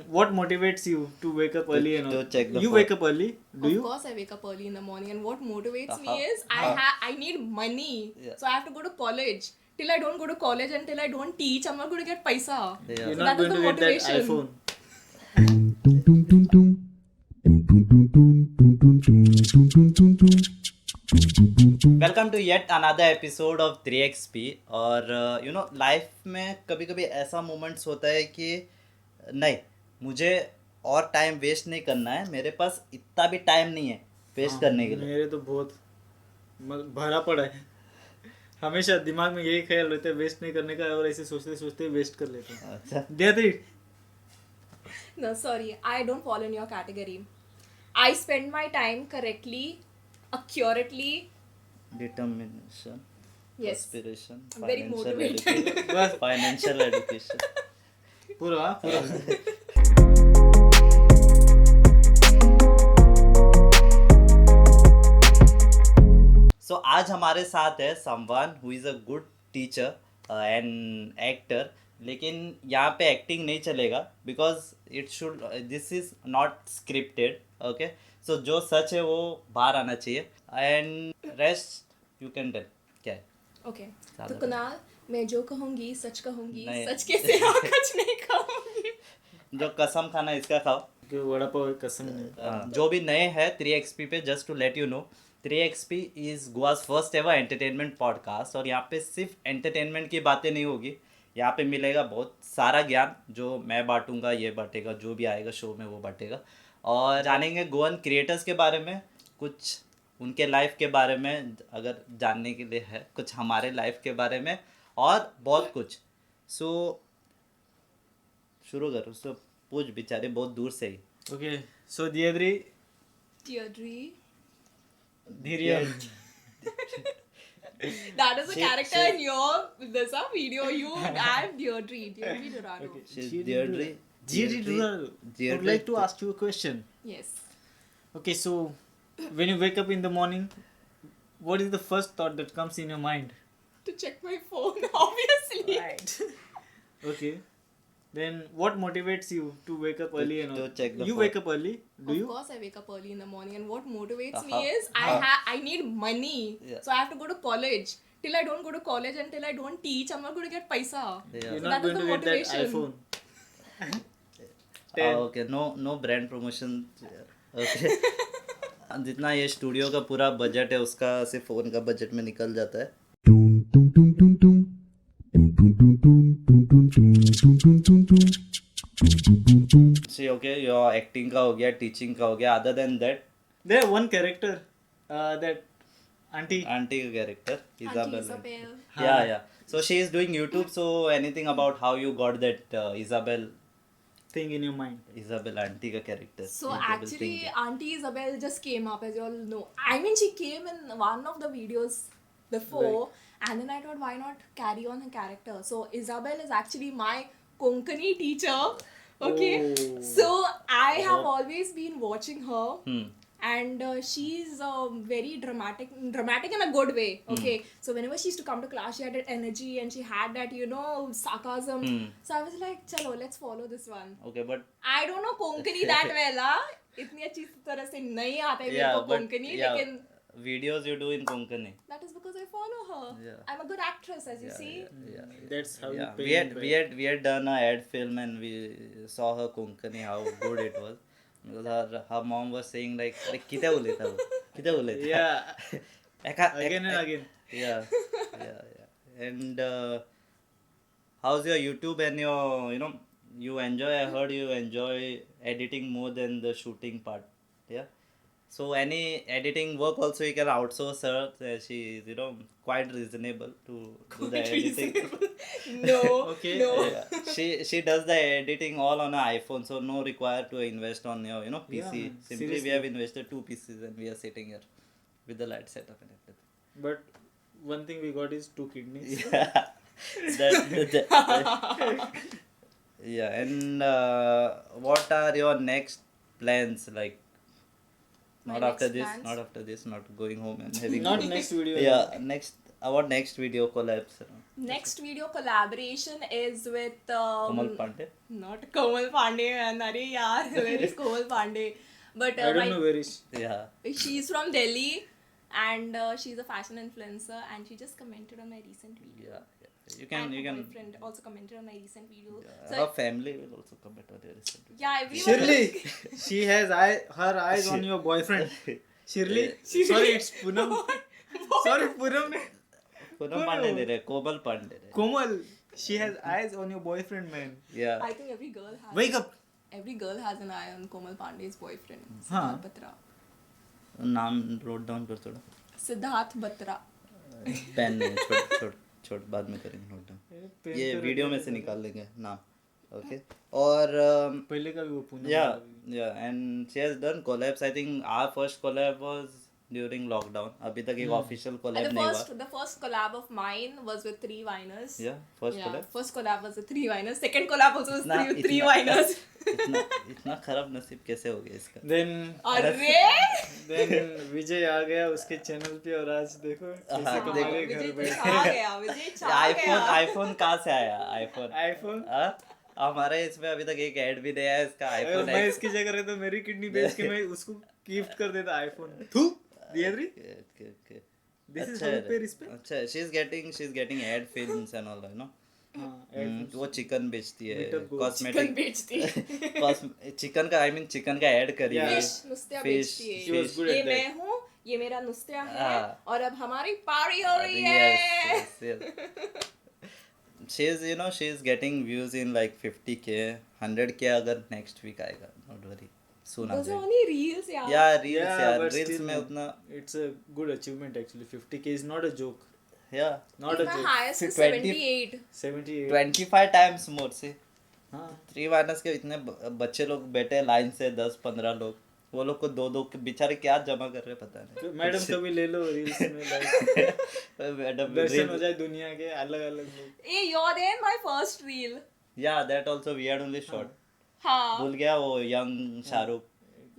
What motivates you to wake up early and to all? check the You phone. wake up early? Do Of you? course, I wake up early in the morning, and what motivates me How- is I need money, Yeah. so I have to go to college. Till I don't go to college and till I don't teach, I'm not going to get paisa. Yeah. You're So not that is going the to get that motivation. iPhone. Welcome to yet another episode of 3XP। और life में कभी कभी ऐसा moments होता है कि नहीं, मुझे और टाइम वेस्ट नहीं करना है, मेरे पास इतना भी टाइम नहीं है वेस्ट करने के लिए। मेरे तो बहुत भरा पड़ा है। हमेशा दिमाग में यही ख्याल रहता है वेस्ट नहीं करने का, और ऐसे सोचते सोचते वेस्ट कर लेते हैं। अच्छा, देती No, sorry, I don't fall in your category. I spend my time correctly, accurately. Determination, Yes. Aspiration, I'm very financial motivated. Education, बस फाइनेंशियल एजुकेशन। पूरा सो आज हमारे साथ है someone who is a good teacher and actor, लेकिन यहाँ पे acting नहीं चलेगा because it should, this is not scripted. Okay, so जो सच है वो बाहर आना चाहिए and rest you can tell क्या है। Okay. ज़्यादा तो कुणाल, मैं जो कहूँगी सच कहूँगी, नहीं। सच के सिवा कुछ नहीं कहूँगी. जो कसम खाना है इसका खाओ। कि वड़ा पाव कसम नहीं। जो भी नए हैं 3XP पे, just to let you know, 3XP is Goa's first ever entertainment podcast. और यहाँ पे सिर्फ एंटरटेनमेंट की बातें नहीं होगी, यहाँ पे मिलेगा बहुत सारा ज्ञान जो मैं बांटूंगा, ये बांटेगा, जो भी आएगा शो में वो बांटेगा। और जानेंगे गोवन क्रिएटर्स के बारे में, कुछ उनके लाइफ के बारे में अगर जानने के लिए है, कुछ हमारे लाइफ के बारे में, और बहुत कुछ। सो शुरू करो। सो पूछ, बेचारे बहुत दूर से ही। ओके, सो दियद्री Deirdre. धीरे That is a She- character she- in your this video. You, I'm Deirdre. Deirdre Dorado. She's Deirdre. I would like to ask you a question. Yes. Okay, so when you wake up in the morning, what is the first thought that comes in your mind? To check my phone, obviously. Okay. Then what motivates you to wake up early and to all? check the You phone. wake up early? Do Of you? course, I wake up early in the morning, and what motivates me How- is I need money, Yeah. so I have to go to college. Till I don't go to college and till I don't teach, I'm not going to get paisa. Yeah. You're So not that is going to the get that motivation. iPhone. Ten. Okay, no brand promotion. Okay. जितना ये studio का पूरा budget है उसका सिर्फ phone का budget में निकल जाता है। सी ओके, योर एक्टिंग का हो गया, टीचिंग का हो गया। Other than that, There one character, that auntie. Aunty का कैरेक्टर Auntie इजाबेल। Isabel. या so she is doing YouTube. So anything about how you got that Isabel Thing in your mind. Aunty का character? So actually, Auntie Isabel just came up, as you all know. I mean, she came in one of the videos before, and then I thought, why not carry on her character? So Isabel is actually my Konkani teacher. Okay, Oh. so I have always been watching her. Hmm. And she's very dramatic in a good way. Okay, so whenever she used to come to class, she had that energy and she had that, sarcasm. So I was like, chalo, let's follow this one. Okay, but I don't know Konkani that well, इतनी अच्छी तरह से नहीं आता है मेरे को कोंकणी, लेकिन videos you do in Konkani. that is because I follow her. Yeah. I'm a good actress, as you see. That's how you Yeah, pay. we had done a ad film and we saw her Konkani, how good it was. Because her mom was saying like किती बोलता वो, किती बोलता? Yeah. Again and again. Yeah. And how's your YouTube and your, you enjoy, I heard you enjoy editing more than the shooting part. Yeah. So any editing work also you can outsource her. She is, quite reasonable to do the editing. No, Okay. no. Yeah. She does the editing all on her iPhone, so no require to invest on your PC. Yeah, Simply seriously. we have invested 2 PCs and we are sitting here with the light setup and everything. But one thing we got is 2 kidneys. Yeah. Yeah. And what are your next plans? Like, My not next after this, plans? not after this, not going home and having Not next video. Yeah, next About next video collabs. Next video collaboration is with Komal Pandey. not Komal Pandey and Are yaar, where is Komal Pandey? But I don't know where is. Yeah. she's from Delhi and she's a fashion influencer and she just commented on my recent video. Yeah. You And can. her You can. boyfriend also commented on my recent video. Yeah, So her family will also comment on your recent. yeah, everyone. Shirley, she has her eyes on your boyfriend. Shirley, sorry, it's Poonam. Sorry, Poonam. Komal Pandey दे रहे, कोमल पांडे दे Komal, she has eyes on your boyfriend, man. रहे. Yeah. I think every girl has. Wake up. Every girl has an eye on Komal Pandey's boyfriend. हाँ. Siddharth Batra. नाम note down कर थोड़ा. Siddharth Batra. Pen नहीं छोड़ बाद में करेंगे नोट डाउन. ये वीडियो में से निकाल लेंगे नाम. Okay. और पहले का भी वो Poonam. yeah, and she has done collabs. I think our first collab was during lockdown. अभी तक एक official collab And नहीं हुआ. the first collab of mine was with Three Viners. Yeah, first Yeah, collab. first collab was with Three Viners. Second collab also was इतना- Three इतना- Viners. इतना खराब नसीब कैसे हो गया इसका. Then अरे विजय आ गया उसके चैनल पे और आज देखो कैसे हाँ, कमा देखो, रहे घर विजय तो बैठे. छा गया, विजय छा आईफोन गया. आईफोन कहाँ से आया आईफोन. आईफोन. हमारे इसमें अभी तक एक ऐड भी नहीं आया इसका अगर आईफोन मैं इसकी जगह रहता मेरी किडनी बेच के मैं उसको गिफ्ट कर देता आईफोन. थू दियद्री. This is how you pay respect. अच्छा she is getting add films and all know. वो चिकन बेचती है Meetup goals. चिकन कॉस्मेटिक बेचती. चिकन का चिकन का ऐड करी है. फिश नुस्तिया Fish, बेचती है. She was good ये at that. मैं हूँ, ये मेरा नुस्तिया है हाँ. और अब हमारी पारी हो रही है. yes. She is getting views in like 50K, 100K अगर next week आएगा. Don't worry. Soon uh Those are जाएगा. only reels यार. Yeah, reels Yeah, यार. but Reels still, में उतना. it's a good achievement actually. 50K is not a joke. Yeah. Not a My joke. highest is 20 78. 78. 25 times more से. हाँ. 3 minus के इतने बच्चे लोग बैठे लाइन से 10-15 लोग. वो लोग को दो बेचारे क्या जमा कर रहे पता नहीं. तो मैडम कभी ले लो रील्स में लाइक मैडम दर्शन हो जाए दुनिया के अलग अलग लोग. Hey, you're there in my first reel. Yeah, that also we had only shot. हाँ. भूल गया वो यंग शाहरुख.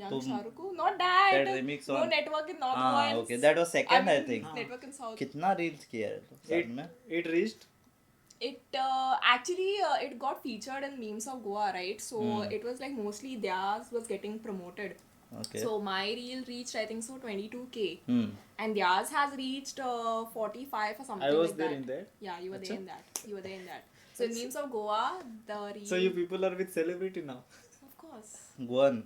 Young तुम- Shahrukh को, not that. That remix No on- network in North हाँ Ones. okay, that was second I think. Network in South. कितना reels किया है तो साथ में. It reached. It actually it got featured in Memes of Goa, right? So it was like mostly theirs was getting promoted. Okay. So my reel reached I think so 22K. Hmm. And theirs has reached 45 or something I was like there that. in that. Yeah, you were there in that. You were there in that. So in Memes of Goa, the reel. So you people are with celebrity now. Of course. Goan.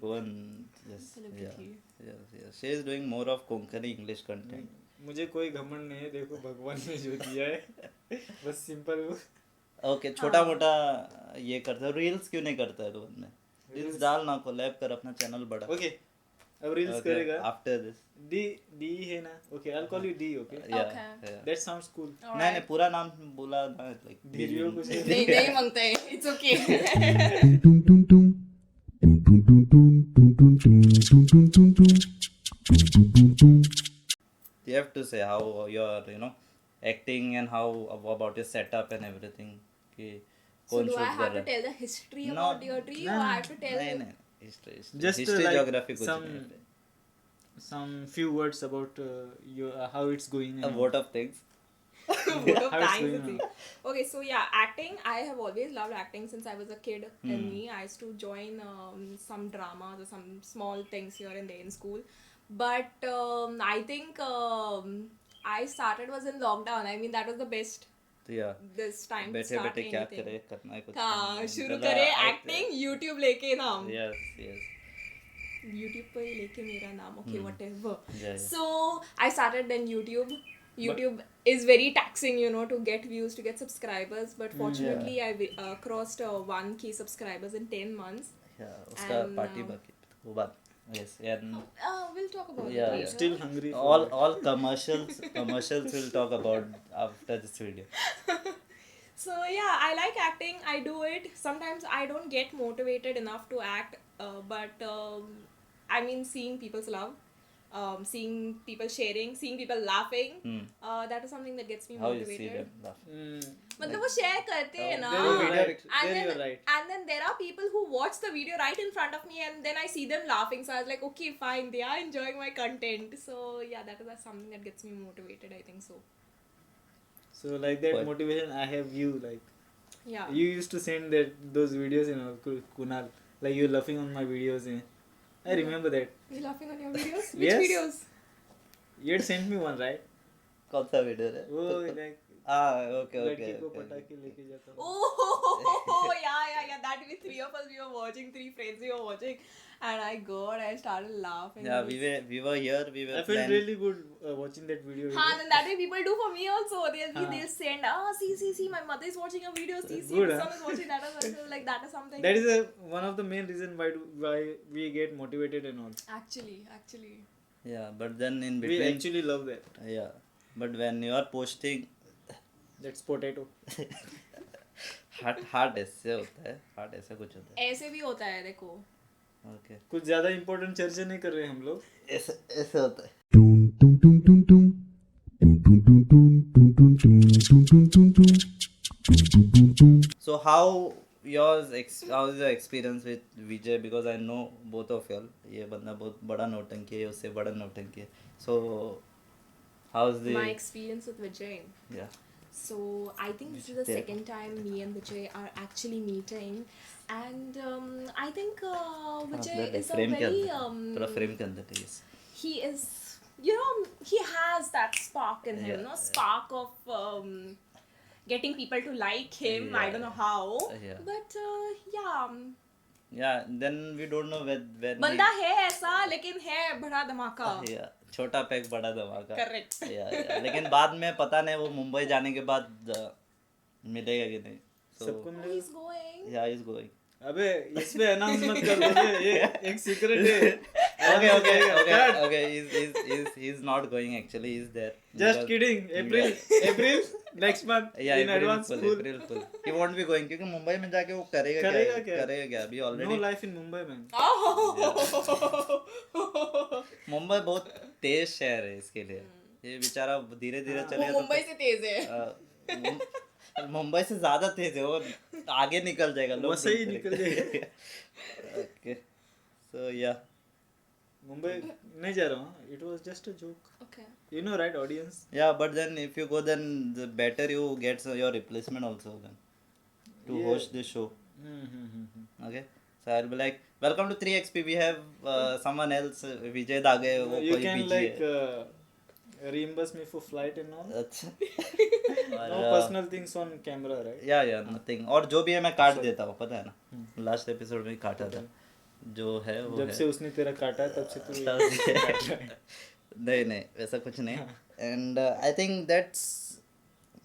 Yes. Celebrity. Yeah. She is doing more of Konkani English content. मुझे कोई घमंड नहीं है. देखो भगवान ने जो दिया है बस सिंपल वो. Okay, छोटा मोटा ये करता है. रील्स क्यों नहीं करता है रोहन ने? रील्स डाल ना, कोलैब कर, अपना चैनल बढ़ा. Okay. अब रील्स Okay, करेगा. after this. D है ना. Okay, I'll call you D. Okay. Yeah. Okay. Yeah. That sounds cool. नहीं पूरा नाम बोला ना like धीरियो कुछ नहीं नहीं मांगते हैं. It's okay. Dum dum dum dum dum dum dum dum dum dum dum dum dum dum dum dum dum. You have to say how you're acting and how about your setup and everything. कि So कौन do I shoot कर have to रहा है. tell the history No, about your tree, or I have to tell? नहीं history Just history like geography कुछ some नहीं. some few words about your how it's going. A and vote of things. Vote of How it's thanks going is on? it. Okay, so yeah, acting. I have always loved acting since I was a kid. And me, I used to join some dramas or some small things here and there in school. But I think I started was in lockdown. I mean, that was the best तो या this time to बैठे start बैठे क्या anything. करे, करना है कुछ. हाँ, शुरू करे acting, YouTube लेके नाम. Yes. YouTube पर ही लेके मेरा नाम. Okay, whatever. Yeah. So I started in YouTube. YouTube is very taxing, to get views, to get subscribers. But fortunately, I crossed 1K subscribers in 10 months. Yeah, उसका And, party बाकी वो बात. Yes, and We'll talk about Yeah, it yeah. later. Still hungry. for that. all commercials we'll talk about after this video. So yeah, I like acting. I do it. Sometimes I don't get motivated enough to act, but I mean, seeing people's love, seeing people sharing, seeing people laughing, that is something that gets me How you see motivated. them laugh. मतलब वो share करते हैं ना. There you are right. And There you then, are right. and then there are people who watch the video right in front of me, and then I see them laughing. So I was like, okay, fine, they are enjoying my content. So yeah, that is something that gets me motivated. I think so. So like that What? motivation I have you like. Yeah. You used to send those videos, Kunal, like you laughing on my videos. I remember that. You laughing on your videos? Which Yes. videos? You had sent me one, right? कौन सा video है वो like okay लड़की को okay पटाखे लेके जाता हूँ. Oh, yeah. That we three of us, we were watching, three friends we were watching, and I started laughing. yeah we were here we were I felt planning really good watching that video. Then that way people do for me also. Haan. They'll send, see, my mother is watching a video. See, Good, my huh? son is watching that. Like that is something. That is one of the main reason why we get motivated and all. Actually. yeah but then in We between actually love that. yeah but when you are posting That's potato. Heart ऐसे होता है heart ऐसा कुछ होता ऐसे भी होता है देखो. है ओके कुछ ज्यादा important चर्चा नहीं कर रहे हम लोग. ऐसे ऐसे होता है Dum dum dum dum dum. Dum dum dum dum dum dum dum dum dum dum dum. Dum dum dum dum. So how is your experience with Vijay because I know both of y'all ये बंदा बहुत बड़ा नौटंकी है उससे बड़ा नौटंकी है so how's the My experience with Vijay. yeah So I think this is the Yeah. second time me and Vijay are actually meeting, and I think Vijay is a frame के very अंदर थोड़ा frame के अंदर please he is, he has that spark in him, Yeah. no spark of getting people to like him. I Yeah. don't know how, Yeah. but yeah, yeah then we don't know when बंदा है ऐसा लेकिन है बड़ा धमाका. yeah छोटा pack बड़ा धमाका Correct. yeah लेकिन बाद में पता नहीं वो मुंबई जाने के बाद मिलेगा कि नहीं सबको Oh, मिलेगा. he's going. yeah he's going अबे इस पे अनाउंस मत कर दे. ये एक सीक्रेट है. okay he's not going actually he's there Just Because- kidding. April next month yeah in advance April school. April full he won't be going क्योंकि मुंबई में जाके वो करेगा क्या अभी No already life in Mumbai, man. Oh. Mumbai बहुत तेज शहर है इसके लिए ये बेचारा धीरे धीरे वो चलेगा मुंबई से तेज है. मुंबई से ज्यादा तेज है वो आगे निकल जाएगा लोग वैसे ही निकल जाएगा. ओके सो या मुंबई नहीं जा रहा हूँ. It was just a joke. Okay. You know, right, audience? yeah but then if you go then the better you get your replacement also then to Yeah. host the show okay so I'll be like welcome to 3xp we have someone else Vijay Dage वो You कोई can busy like है reimburse me for flight and all. अच्छा No personal things on camera, right? या nothing और जो भी है मैं काट देता हूँ पता है ना लास्ट एपिसोड में काटा था जो है वो जब है से उसने तेरा काटा है तब से तू तब से- नहीं वैसा कुछ नहीं and I think that's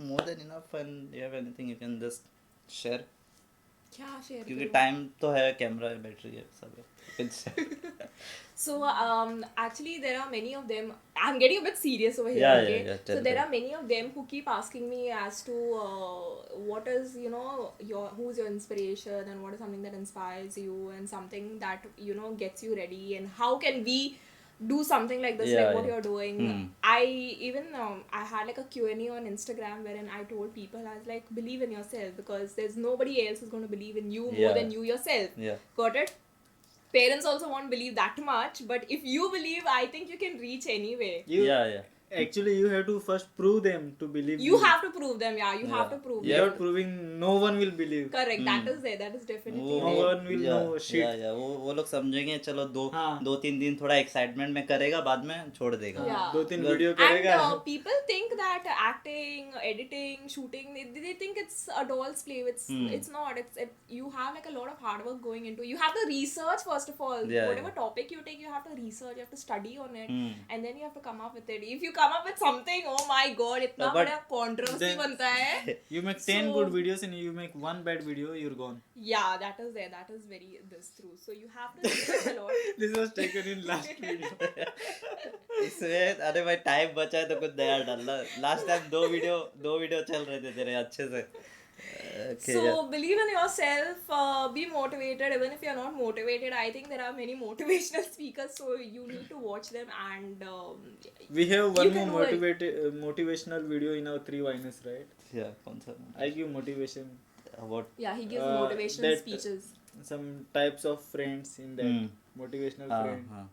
more than enough and you have anything you can just share क्या शेयर क्योंकि टाइम तो है कैमरा है बैटरी है सब है You can share. So actually there are many of them. I'm getting a bit serious over here. Yeah, okay? yeah, So tell there them. are many of them who keep asking me as to what is who's your inspiration and what is something that inspires you and something that gets you ready and how can we do something like this, Yeah, like what yeah. you're doing. I even I had like a Q&A on Instagram wherein I told people, I was like, believe in yourself because there's nobody else who's going to believe in you more Yeah. than you yourself. Yeah. Got it? Parents also won't believe that much, but if you believe, I think you can reach anyway. Yeah. Actually, you have to first prove them to believe You have to prove them, yeah. You have Yeah. to prove them. Without proving, no one will believe. Correct. That is there. That is definitely No there. one will know shit. वो लोग समझेंगे चलो हाँ. 2-3 दिन थोड़ा excitement में करेगा बाद में छोड़ देगा Yeah. 2-3 But- वीडियो And करेगा. people think that acting, editing, shooting, they think it's a doll's play. It's not. You have like a lot of hard work going into. You have to research first of all. Yeah, Whatever yeah. topic you take, you have to research. You have to study on it, and then you have to come up with it. If you come up with something, oh my god, इतना But बड़ा controversy then- बनता है. You make 10 So- good videos and you make one bad video, you're gone. Yeah, that is there. That is very this true. So you have to research a lot. This was taken in last video. इसमें अरे भाई time बचा है तो कुछ नया डालना last time दो वीडियो चल रहे थे तेरे अच्छे से Okay, So yeah. believe in yourself. Be motivated. Even if you're not motivated, I think there are many motivational speakers. So you need to watch them and. We have one You can more do it. motivational video in our 3 Winers, right? Yeah, कौन सा I give motivation. About Yeah, he gives Uh, motivational that- speeches. Some types of friends in that motivational friend. हाँ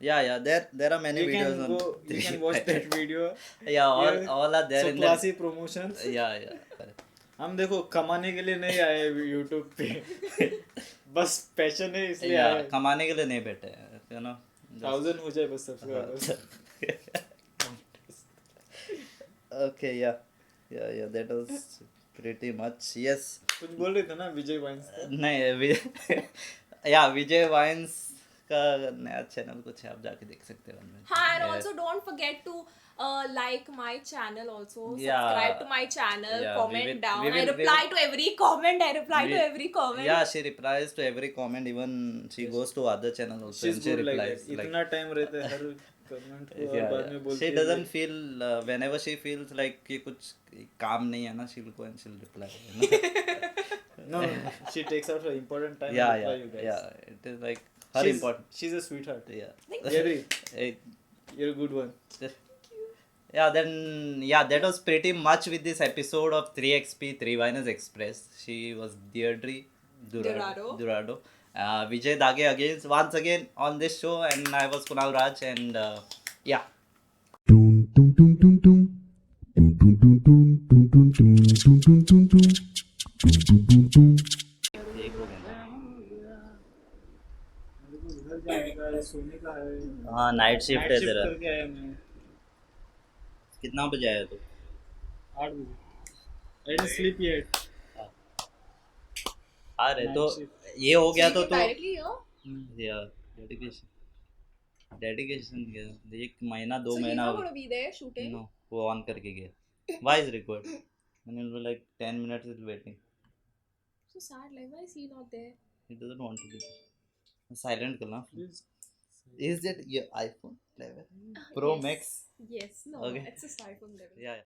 Yeah, there are many You videos can on go. You can watch that video. Yeah, Yeah. all are there So in classy promotions. the yeah. हम देखो कमाने के लिए नहीं आए YouTube पे बस पैशन है इसलिए या आए कमाने के लिए नहीं बैठे यू नो 1000 हो जाए बस subscribers okay yeah that was pretty much yes कुछ बोल रहे थे ना विजय वाइन्स का नहीं या विजय वाइन्स का नया चैनल कुछ है आप जाके देख सकते हो उनमें हाँ, and Yeah. also don't forget to like my channel also. Yeah. Subscribe to my channel. Yeah, comment we will- down. we I will- reply to every comment. I reply to We- every comment. Yeah, she replies to every comment. Even she goes to other channel also she is and she good like replies. That इतना time रहता है हर comment को और Yeah, बाद में yeah. बोलती She है doesn't feel whenever she feels like कि कुछ काम नहीं है ना she'll go and she'll reply. You know? no she takes out her important time yeah, to reply you guys it is like her important. she's a sweetheart Yeah. Yeri, Eh, you're a good one yeah, then that was pretty much with this episode of 3XP 3 Viners Express. She was Deirdre Durado. Vijay Dage once again on this show, and I was Kunal Raj, and yeah. Dum dum dum dum dum. Dum dum dum dum dum dum dum dum dum dum dum. Dum dum dum dum. एक हो गया मेरे को घर जाने का है सोने का है हाँ नाइट शिफ्ट है नाइट शिफ्ट तेरा करके आया मैं कितना बजे आया तू 8 बजे I didn't sleep yet अरे Night तो shift. ये हो गया तो directly here. या डेडिकेशन क्या एक महीना 2 So he's महीना not going to be there shooting. No वो ऑन करके गया why is record and it will like 10 minutes is waiting So sad. Like, why is he not there? he doesn't want to be there silent करना Please. is that your iPhone 11 Pro Yes. Max Yes. No. Okay. It's a iPhone 11. yeah